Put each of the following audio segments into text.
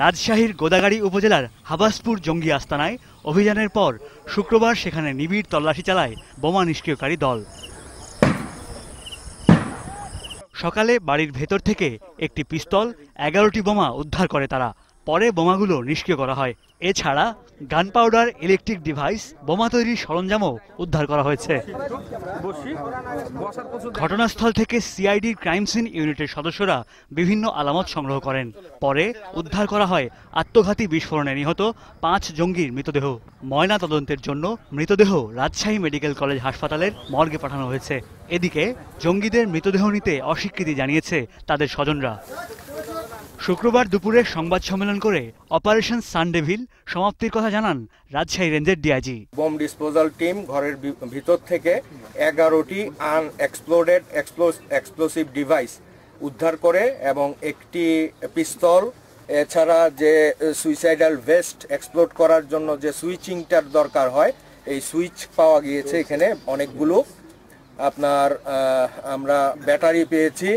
রাজশাহীর গোদাগাড়ী উপজেলার হাবাসপুর জঙ্গি আস্তানায় অভিযানের পর শুক্রবার সেখানে নিবিড় তল্লাশি চালায় বোমা নিষ্ক্রিয়কারী দল। সকালে বাড়ির ভেতর থেকে একটি পিস্তল, 11টি বোমা উদ্ধার করে তারা। পরে বোমাগুলো নিষ্ক্রিয় করা হয়। এছাড়া গান পাউডার, ইলেকট্রিক ডিভাইস, বোমা তৈরির সরঞ্জামও উদ্ধার করা হয়েছে। ঘটনাস্থল থেকে সিআইডির ক্রাইম সিন ইউনিটের সদস্যরা বিভিন্ন আলামত সংগ্রহ করেন। পরে উদ্ধার করা হয় আত্মঘাতী বিস্ফোরণে নিহত 5 জঙ্গির মৃতদেহ। ময়না তদন্তের জন্য মৃতদেহ রাজশাহী মেডিকেল কলেজ হাসপাতালের মর্গে পাঠানো হয়েছে। এদিকে জঙ্গিদের মৃতদেহ নিতে অস্বীকৃতি জানিয়েছে তাদের স্বজনরা। শুক্রবার দুপুরে সংবাদ সম্মেলন করে অপারেশন সানডেভিল সমাপ্তির কথা জানান রাজশাহী রেঞ্জের ডিআইজি। বম ডিসপোজাল টিম ঘরের ভিতর থেকে 11টি আনএক্সপ্লোডেড এক্সপ্লোসিভ ডিভাইস উদ্ধার করে এবং একটি পিস্তল, এছাড়া যে সুইসাইডাল ভেস্ট এক্সপ্লোড করার জন্য যে সুইচিংটার দরকার হয় এই সুইচ পাওয়া গিয়েছে। এখানে অনেকগুলো আমরা ব্যাটারি পেয়েছি,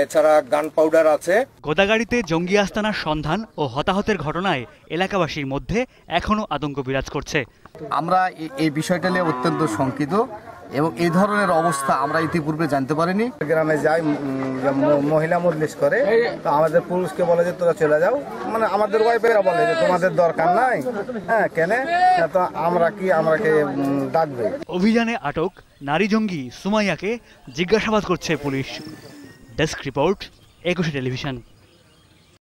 এছাড়া গান পাউডার আছে। গোদাগাড়ীতে জঙ্গি আস্তানার সন্ধান ও হতাহতের ঘটনায় এলাকাবাসীর মধ্যে এখনো আতঙ্ক বিরাজ করছে। আমরা এই বিষয়টা নিয়ে অত্যন্ত শঙ্কিত এবং এই ধরনের অবস্থা আমরা ইতিপূর্বে জানতে পারিনি। গ্রামে যাই, মহিলা মজলিস করে, তো আমাদের পুরুষকে বলে যে তোরা চলে যাও, মানে আমাদের ওয়াইফেরা বলে যে তোমাদের দরকার নাই, হ্যাঁ কেন, তো আমরাকে ডাকবে। অভিযানে আটক নারী জঙ্গি সুমাইয়াকে জিজ্ঞাসাবাদ করছে পুলিশ। Desk report, 21 television.